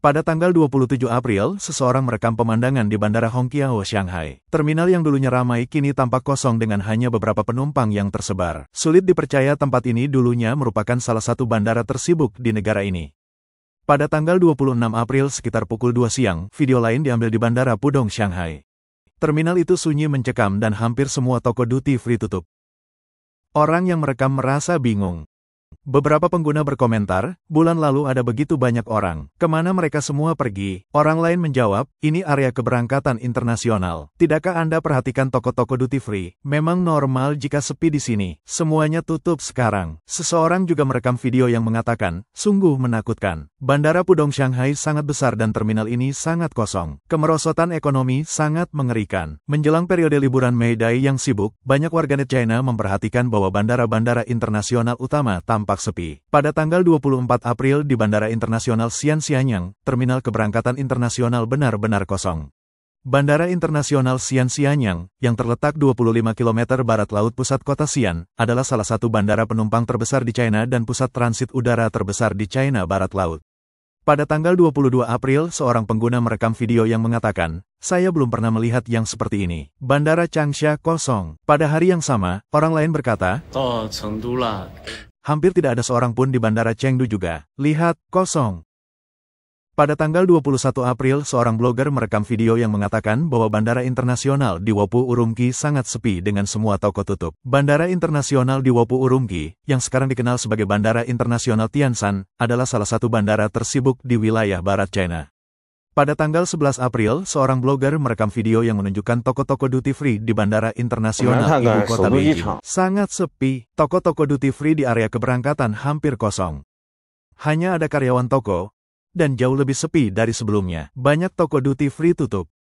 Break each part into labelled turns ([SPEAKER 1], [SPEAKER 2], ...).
[SPEAKER 1] Pada tanggal 27 April, seseorang merekam pemandangan di Bandara Hongqiao, Shanghai. Terminal yang dulunya ramai kini tampak kosong dengan hanya beberapa penumpang yang tersebar. Sulit dipercaya tempat ini dulunya merupakan salah satu bandara tersibuk di negara ini. Pada tanggal 26 April sekitar pukul 2 siang, video lain diambil di Bandara Pudong, Shanghai. Terminal itu sunyi mencekam dan hampir semua toko duty free tutup. Orang yang merekam merasa bingung. Beberapa pengguna berkomentar, bulan lalu ada begitu banyak orang, kemana mereka semua pergi? Orang lain menjawab, ini area keberangkatan internasional. Tidakkah Anda perhatikan toko-toko duty free? Memang normal jika sepi di sini. Semuanya tutup sekarang. Seseorang juga merekam video yang mengatakan, sungguh menakutkan. Bandara Pudong Shanghai sangat besar dan terminal ini sangat kosong. Kemerosotan ekonomi sangat mengerikan. Menjelang periode liburan May Day yang sibuk, banyak warganet China memperhatikan bahwa bandara-bandara internasional utama tampak sepi. Pada tanggal 24 April di Bandara Internasional Xian-Xianyang, terminal keberangkatan internasional benar-benar kosong. Bandara Internasional Xian-Xianyang, yang terletak 25 km barat laut pusat kota Xi'an, adalah salah satu bandara penumpang terbesar di China dan pusat transit udara terbesar di China barat laut. Pada tanggal 22 April, seorang pengguna merekam video yang mengatakan, saya belum pernah melihat yang seperti ini. Bandara Changsha kosong. Pada hari yang sama, orang lain berkata, hampir tidak ada seorang pun di Bandara Chengdu juga. Lihat, kosong. Pada tanggal 21 April, seorang blogger merekam video yang mengatakan bahwa Bandara Internasional di Wopu Urumqi sangat sepi dengan semua toko tutup. Bandara Internasional di Wopu Urumqi, yang sekarang dikenal sebagai Bandara Internasional Tianshan, adalah salah satu bandara tersibuk di wilayah barat China. Pada tanggal 11 April, seorang blogger merekam video yang menunjukkan toko-toko duty free di Bandara Internasional Ibu Kota Beijing. Sangat sepi, toko-toko duty free di area keberangkatan hampir kosong. Hanya ada karyawan toko, dan jauh lebih sepi dari sebelumnya. Banyak toko duty free tutup.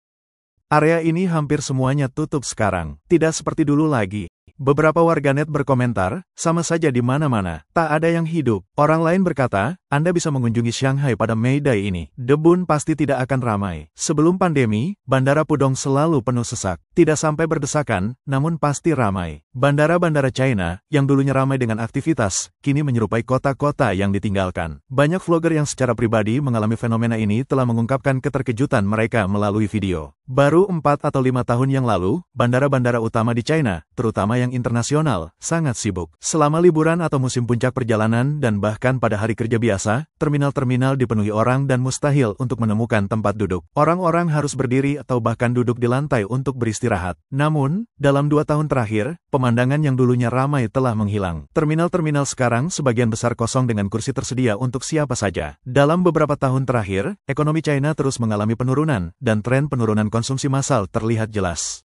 [SPEAKER 1] Area ini hampir semuanya tutup sekarang, tidak seperti dulu lagi. Beberapa warganet berkomentar, sama saja di mana-mana, tak ada yang hidup. Orang lain berkata, Anda bisa mengunjungi Shanghai pada May Day ini. Debun pasti tidak akan ramai. Sebelum pandemi, Bandara Pudong selalu penuh sesak. Tidak sampai berdesakan, namun pasti ramai. Bandara-bandara China, yang dulunya ramai dengan aktivitas, kini menyerupai kota-kota yang ditinggalkan. Banyak vlogger yang secara pribadi mengalami fenomena ini telah mengungkapkan keterkejutan mereka melalui video. Baru 4 atau 5 tahun yang lalu, bandara-bandara utama di China, terutama yang internasional, sangat sibuk. Selama liburan atau musim puncak perjalanan dan bahkan pada hari kerja biasa, terminal-terminal dipenuhi orang dan mustahil untuk menemukan tempat duduk. Orang-orang harus berdiri atau bahkan duduk di lantai untuk beristirahat. Namun, dalam 2 tahun terakhir, pemandangan yang dulunya ramai telah menghilang. Terminal-terminal sekarang sebagian besar kosong dengan kursi tersedia untuk siapa saja. Dalam beberapa tahun terakhir, ekonomi China terus mengalami penurunan, dan tren penurunan konsumsi massal terlihat jelas.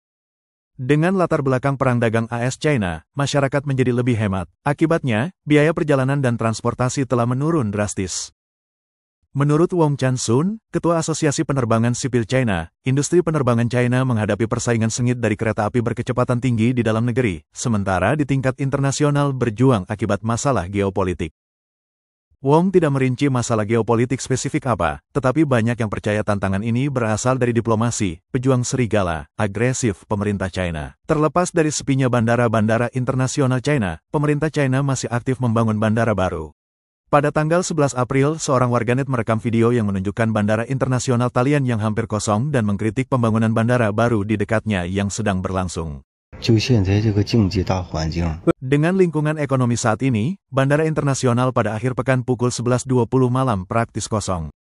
[SPEAKER 1] Dengan latar belakang perang dagang AS-China, masyarakat menjadi lebih hemat. Akibatnya, biaya perjalanan dan transportasi telah menurun drastis. Menurut Wong Chan-sun, Ketua Asosiasi Penerbangan Sipil China, industri penerbangan China menghadapi persaingan sengit dari kereta api berkecepatan tinggi di dalam negeri, sementara di tingkat internasional berjuang akibat masalah geopolitik. Wong tidak merinci masalah geopolitik spesifik apa, tetapi banyak yang percaya tantangan ini berasal dari diplomasi, pejuang serigala, agresif pemerintah China. Terlepas dari sepinya bandara-bandara internasional China, pemerintah China masih aktif membangun bandara baru. Pada tanggal 11 April, seorang warganet merekam video yang menunjukkan bandara internasional Talian yang hampir kosong dan mengkritik pembangunan bandara baru di dekatnya yang sedang berlangsung. Dengan lingkungan ekonomi saat ini, bandara internasional pada akhir pekan pukul 11.20 malam praktis kosong.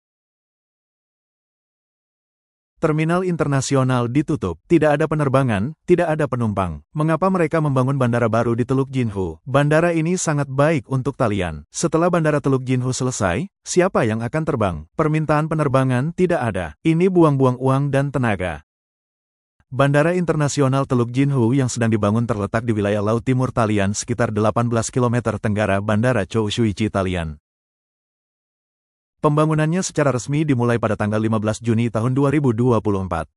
[SPEAKER 1] Terminal internasional ditutup, tidak ada penerbangan, tidak ada penumpang. Mengapa mereka membangun bandara baru di Teluk Jinhu? Bandara ini sangat baik untuk Talian. Setelah bandara Teluk Jinhu selesai, siapa yang akan terbang? Permintaan penerbangan tidak ada. Ini buang-buang uang dan tenaga. Bandara Internasional Teluk Jinhu yang sedang dibangun terletak di wilayah Laut Timur Talian sekitar 18 km tenggara Bandara Chou-Shuichi Talian. Pembangunannya secara resmi dimulai pada tanggal 15 Juni tahun 2024.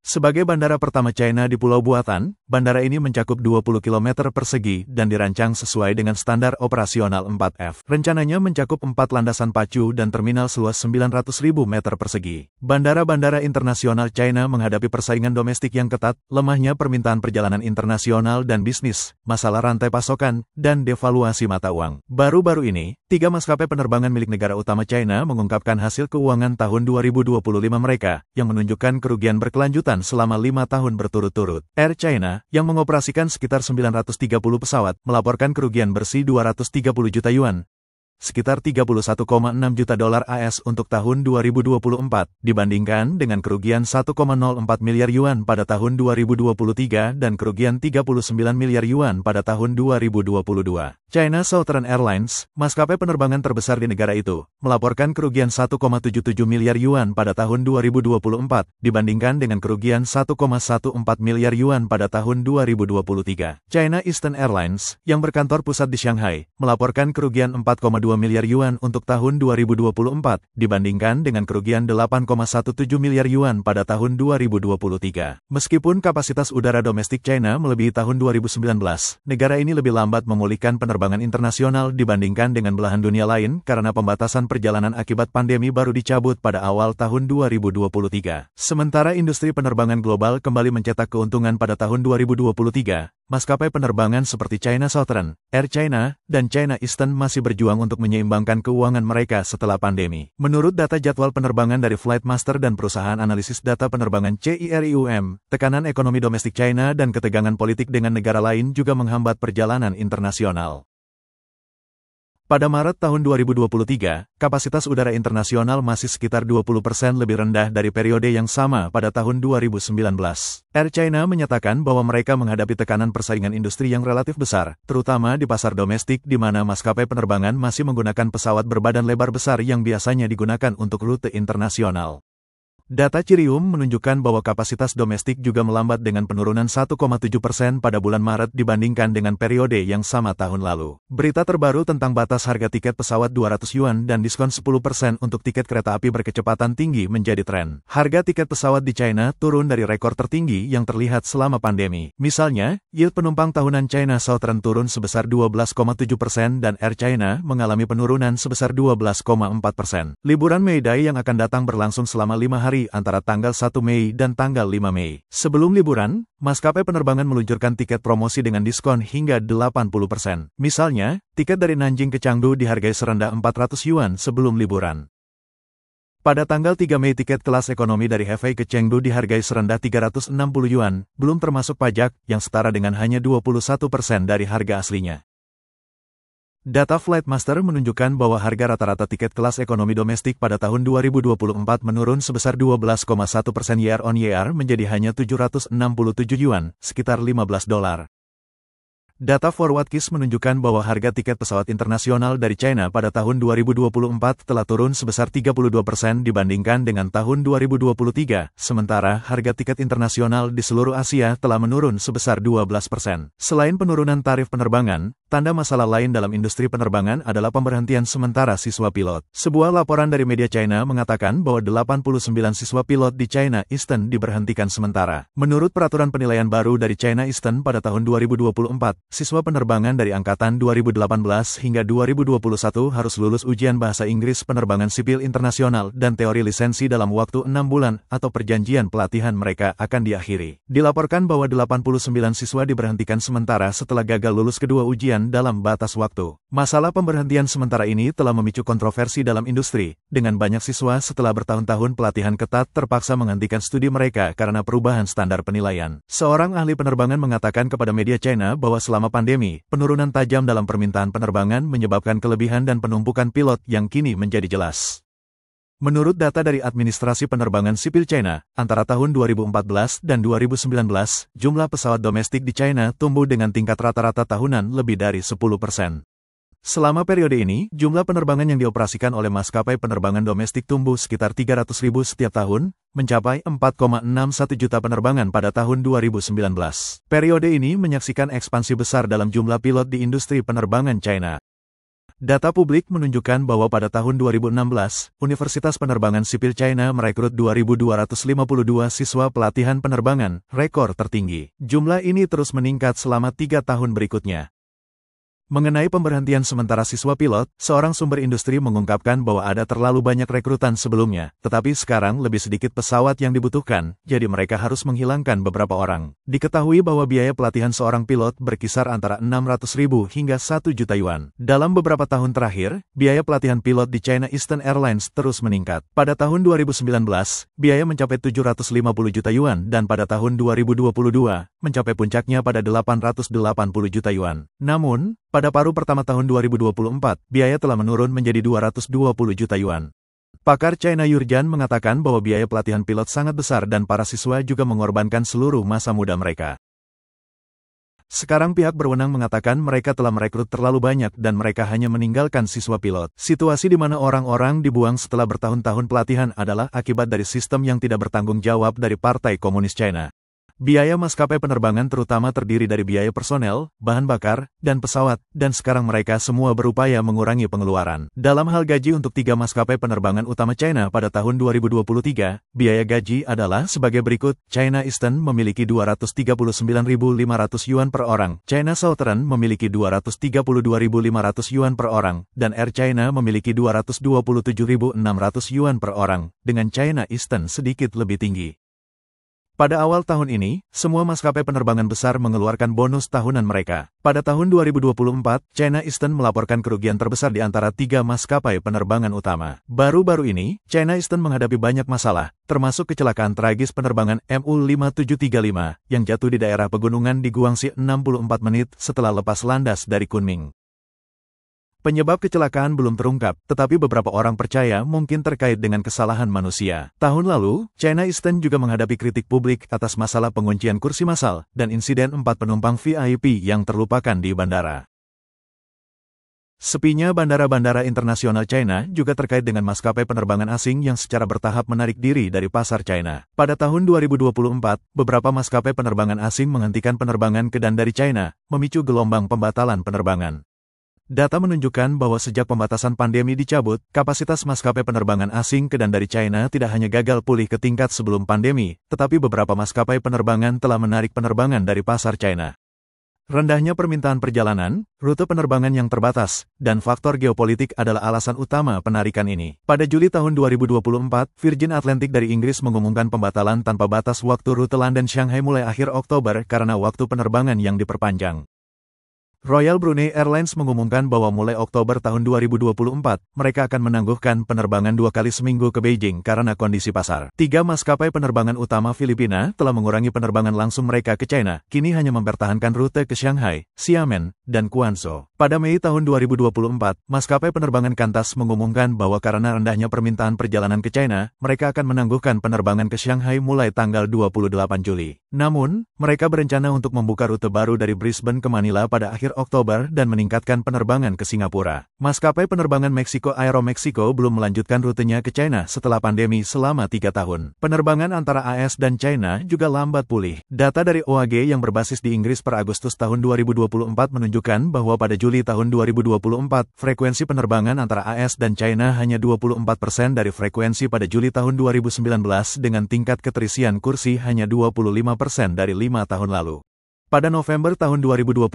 [SPEAKER 1] Sebagai bandara pertama China di Pulau Buatan, bandara ini mencakup 20 km persegi dan dirancang sesuai dengan standar operasional 4F. Rencananya mencakup 4 landasan pacu dan terminal seluas 900.000 meter persegi. Bandara-bandara internasional China menghadapi persaingan domestik yang ketat, lemahnya permintaan perjalanan internasional dan bisnis, masalah rantai pasokan, dan devaluasi mata uang. Baru-baru ini, Tiga maskapai penerbangan milik negara utama China mengungkapkan hasil keuangan tahun 2025 mereka, yang menunjukkan kerugian berkelanjutan selama 5 tahun berturut-turut. Air China, yang mengoperasikan sekitar 930 pesawat, melaporkan kerugian bersih 230 juta yuan, sekitar 31,6 juta dolar AS untuk tahun 2024, dibandingkan dengan kerugian 1,04 miliar yuan pada tahun 2023 dan kerugian 39 miliar yuan pada tahun 2022. China Southern Airlines, maskapai penerbangan terbesar di negara itu, melaporkan kerugian 1,77 miliar yuan pada tahun 2024, dibandingkan dengan kerugian 1,14 miliar yuan pada tahun 2023. China Eastern Airlines, yang berkantor pusat di Shanghai, melaporkan kerugian 4,2 miliar yuan untuk tahun 2024, dibandingkan dengan kerugian 8,17 miliar yuan pada tahun 2023. Meskipun kapasitas udara domestik China melebihi tahun 2019, negara ini lebih lambat memulihkan penerbangan internasional dibandingkan dengan belahan dunia lain karena pembatasan perjalanan akibat pandemi baru dicabut pada awal tahun 2023. Sementara industri penerbangan global kembali mencetak keuntungan pada tahun 2023, maskapai penerbangan seperti China Southern, Air China, dan China Eastern masih berjuang untuk menyeimbangkan keuangan mereka setelah pandemi. Menurut data jadwal penerbangan dari Flightmaster dan perusahaan analisis data penerbangan CIRIUM, tekanan ekonomi domestik China dan ketegangan politik dengan negara lain juga menghambat perjalanan internasional. Pada Maret tahun 2023, kapasitas udara internasional masih sekitar 20% lebih rendah dari periode yang sama pada tahun 2019. Air China menyatakan bahwa mereka menghadapi tekanan persaingan industri yang relatif besar, terutama di pasar domestik di mana maskapai penerbangan masih menggunakan pesawat berbadan lebar besar yang biasanya digunakan untuk rute internasional. Data Cirium menunjukkan bahwa kapasitas domestik juga melambat dengan penurunan 1,7% pada bulan Maret dibandingkan dengan periode yang sama tahun lalu. Berita terbaru tentang batas harga tiket pesawat 200 yuan dan diskon 10% untuk tiket kereta api berkecepatan tinggi menjadi tren. Harga tiket pesawat di China turun dari rekor tertinggi yang terlihat selama pandemi. Misalnya, yield penumpang tahunan China Southern turun sebesar 12,7% dan Air China mengalami penurunan sebesar 12,4%. Liburan May Day yang akan datang berlangsung selama 5 hari antara tanggal 1 Mei dan tanggal 5 Mei. Sebelum liburan, maskapai penerbangan meluncurkan tiket promosi dengan diskon hingga 80%. Misalnya, tiket dari Nanjing ke Chengdu dihargai serendah 400 yuan sebelum liburan. Pada tanggal 3 Mei tiket kelas ekonomi dari Hefei ke Chengdu dihargai serendah 360 yuan, belum termasuk pajak, yang setara dengan hanya 21% dari harga aslinya. Data Flightmaster menunjukkan bahwa harga rata-rata tiket kelas ekonomi domestik pada tahun 2024 menurun sebesar 12,1% year-on-year menjadi hanya 767 yuan, sekitar 15 dolar. Data Forwardkis menunjukkan bahwa harga tiket pesawat internasional dari China pada tahun 2024 telah turun sebesar 32% dibandingkan dengan tahun 2023, sementara harga tiket internasional di seluruh Asia telah menurun sebesar 12%. Selain penurunan tarif penerbangan, tanda masalah lain dalam industri penerbangan adalah pemberhentian sementara siswa pilot. Sebuah laporan dari media China mengatakan bahwa 89 siswa pilot di China Eastern diberhentikan sementara. Menurut peraturan penilaian baru dari China Eastern pada tahun 2024, siswa penerbangan dari angkatan 2018 hingga 2021 harus lulus ujian bahasa Inggris penerbangan sipil internasional dan teori lisensi dalam waktu 6 bulan atau perjanjian pelatihan mereka akan diakhiri. Dilaporkan bahwa 89 siswa diberhentikan sementara setelah gagal lulus kedua ujian dalam batas waktu. Masalah pemberhentian sementara ini telah memicu kontroversi dalam industri, dengan banyak siswa setelah bertahun-tahun pelatihan ketat terpaksa menghentikan studi mereka karena perubahan standar penilaian. Seorang ahli penerbangan mengatakan kepada media China bahwa selama pandemi, penurunan tajam dalam permintaan penerbangan menyebabkan kelebihan dan penumpukan pilot yang kini menjadi jelas. Menurut data dari Administrasi Penerbangan Sipil China, antara tahun 2014 dan 2019, jumlah pesawat domestik di China tumbuh dengan tingkat rata-rata tahunan lebih dari 10%. Selama periode ini, jumlah penerbangan yang dioperasikan oleh maskapai penerbangan domestik tumbuh sekitar 300.000 setiap tahun, mencapai 4,61 juta penerbangan pada tahun 2019. Periode ini menyaksikan ekspansi besar dalam jumlah pilot di industri penerbangan China. Data publik menunjukkan bahwa pada tahun 2016, Universitas Penerbangan Sipil China merekrut 2.252 siswa pelatihan penerbangan, rekor tertinggi. Jumlah ini terus meningkat selama 3 tahun berikutnya. Mengenai pemberhentian sementara siswa pilot, seorang sumber industri mengungkapkan bahwa ada terlalu banyak rekrutan sebelumnya, tetapi sekarang lebih sedikit pesawat yang dibutuhkan, jadi mereka harus menghilangkan beberapa orang. Diketahui bahwa biaya pelatihan seorang pilot berkisar antara 600.000 hingga 1 juta yuan. Dalam beberapa tahun terakhir, biaya pelatihan pilot di China Eastern Airlines terus meningkat. Pada tahun 2019, biaya mencapai 750 juta yuan dan pada tahun 2022, mencapai puncaknya pada 880 juta yuan. Namun, pada paruh pertama tahun 2024, biaya telah menurun menjadi 220 juta yuan. Pakar China Yurjan mengatakan bahwa biaya pelatihan pilot sangat besar dan para siswa juga mengorbankan seluruh masa muda mereka. Sekarang pihak berwenang mengatakan mereka telah merekrut terlalu banyak dan mereka hanya meninggalkan siswa pilot. Situasi di mana orang-orang dibuang setelah bertahun-tahun pelatihan adalah akibat dari sistem yang tidak bertanggung jawab dari Partai Komunis China. Biaya maskapai penerbangan terutama terdiri dari biaya personel, bahan bakar, dan pesawat, dan sekarang mereka semua berupaya mengurangi pengeluaran. Dalam hal gaji untuk 3 maskapai penerbangan utama China pada tahun 2023, biaya gaji adalah sebagai berikut. China Eastern memiliki 239.500 yuan per orang, China Southern memiliki 232.500 yuan per orang, dan Air China memiliki 227.600 yuan per orang, dengan China Eastern sedikit lebih tinggi. Pada awal tahun ini, semua maskapai penerbangan besar mengeluarkan bonus tahunan mereka. Pada tahun 2024, China Eastern melaporkan kerugian terbesar di antara 3 maskapai penerbangan utama. Baru-baru ini, China Eastern menghadapi banyak masalah, termasuk kecelakaan tragis penerbangan MU5735 yang jatuh di daerah pegunungan di Guangxi 64 menit setelah lepas landas dari Kunming. Penyebab kecelakaan belum terungkap, tetapi beberapa orang percaya mungkin terkait dengan kesalahan manusia. Tahun lalu, China Eastern juga menghadapi kritik publik atas masalah penguncian kursi massal dan insiden 4 penumpang VIP yang terlupakan di bandara. Sepinya bandara-bandara internasional China juga terkait dengan maskapai penerbangan asing yang secara bertahap menarik diri dari pasar China. Pada tahun 2024, beberapa maskapai penerbangan asing menghentikan penerbangan ke dan dari China, memicu gelombang pembatalan penerbangan. Data menunjukkan bahwa sejak pembatasan pandemi dicabut, kapasitas maskapai penerbangan asing ke dan dari China tidak hanya gagal pulih ke tingkat sebelum pandemi, tetapi beberapa maskapai penerbangan telah menarik penerbangan dari pasar China. Rendahnya permintaan perjalanan, rute penerbangan yang terbatas, dan faktor geopolitik adalah alasan utama penarikan ini. Pada Juli tahun 2024, Virgin Atlantic dari Inggris mengumumkan pembatalan tanpa batas waktu rute London-Shanghai mulai akhir Oktober karena waktu penerbangan yang diperpanjang. Royal Brunei Airlines mengumumkan bahwa mulai Oktober tahun 2024, mereka akan menangguhkan penerbangan 2 kali seminggu ke Beijing karena kondisi pasar. 3 maskapai penerbangan utama Filipina telah mengurangi penerbangan langsung mereka ke China, kini hanya mempertahankan rute ke Shanghai, Xiamen, dan Guangzhou. Pada Mei tahun 2024, maskapai penerbangan Qantas mengumumkan bahwa karena rendahnya permintaan perjalanan ke China, mereka akan menangguhkan penerbangan ke Shanghai mulai tanggal 28 Juli. Namun, mereka berencana untuk membuka rute baru dari Brisbane ke Manila pada akhir Oktober dan meningkatkan penerbangan ke Singapura. Maskapai penerbangan Meksiko Aeromexico belum melanjutkan rutenya ke China setelah pandemi selama 3 tahun. Penerbangan antara AS dan China juga lambat pulih. Data dari OAG yang berbasis di Inggris per Agustus tahun 2024 menunjukkan bahwa pada Juli tahun 2024, frekuensi penerbangan antara AS dan China hanya 24% dari frekuensi pada Juli tahun 2019 dengan tingkat keterisian kursi hanya 25% dari 5 tahun lalu. Pada November tahun 2024,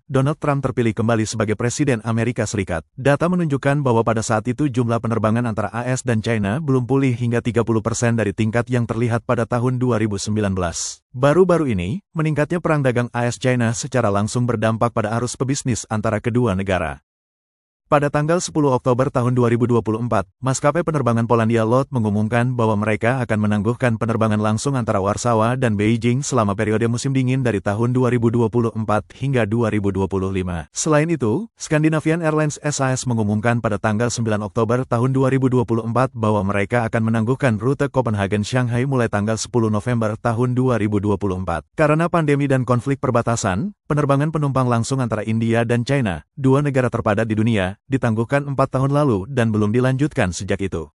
[SPEAKER 1] Donald Trump terpilih kembali sebagai Presiden Amerika Serikat. Data menunjukkan bahwa pada saat itu jumlah penerbangan antara AS dan China belum pulih hingga 30% dari tingkat yang terlihat pada tahun 2019. Baru-baru ini, meningkatnya perang dagang AS-China secara langsung berdampak pada arus pebisnis antara kedua negara. Pada tanggal 10 Oktober tahun 2024, maskapai penerbangan Polandia LOT mengumumkan bahwa mereka akan menangguhkan penerbangan langsung antara Warsawa dan Beijing selama periode musim dingin dari tahun 2024 hingga 2025. Selain itu, Scandinavian Airlines SAS mengumumkan pada tanggal 9 Oktober tahun 2024 bahwa mereka akan menangguhkan rute Copenhagen-Shanghai mulai tanggal 10 November tahun 2024. Karena pandemi dan konflik perbatasan, penerbangan penumpang langsung antara India dan China, 2 negara terpadat di dunia, ditangguhkan 4 tahun lalu dan belum dilanjutkan sejak itu.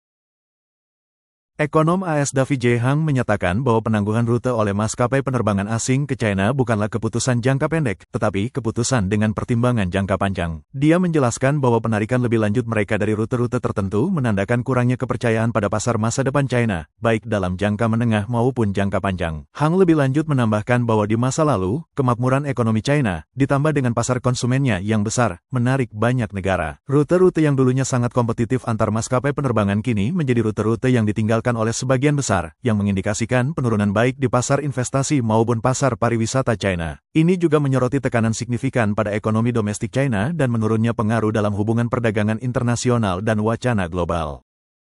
[SPEAKER 1] Ekonom AS David J. Hang menyatakan bahwa penangguhan rute oleh maskapai penerbangan asing ke China bukanlah keputusan jangka pendek, tetapi keputusan dengan pertimbangan jangka panjang. Dia menjelaskan bahwa penarikan lebih lanjut mereka dari rute-rute tertentu menandakan kurangnya kepercayaan pada pasar masa depan China, baik dalam jangka menengah maupun jangka panjang. Hang lebih lanjut menambahkan bahwa di masa lalu, kemakmuran ekonomi China, ditambah dengan pasar konsumennya yang besar, menarik banyak negara. Rute-rute yang dulunya sangat kompetitif antar maskapai penerbangan kini menjadi rute-rute yang ditinggalkan oleh sebagian besar, yang mengindikasikan penurunan baik di pasar investasi maupun pasar pariwisata China. Ini juga menyoroti tekanan signifikan pada ekonomi domestik China dan menurunnya pengaruh dalam hubungan perdagangan internasional dan wacana global.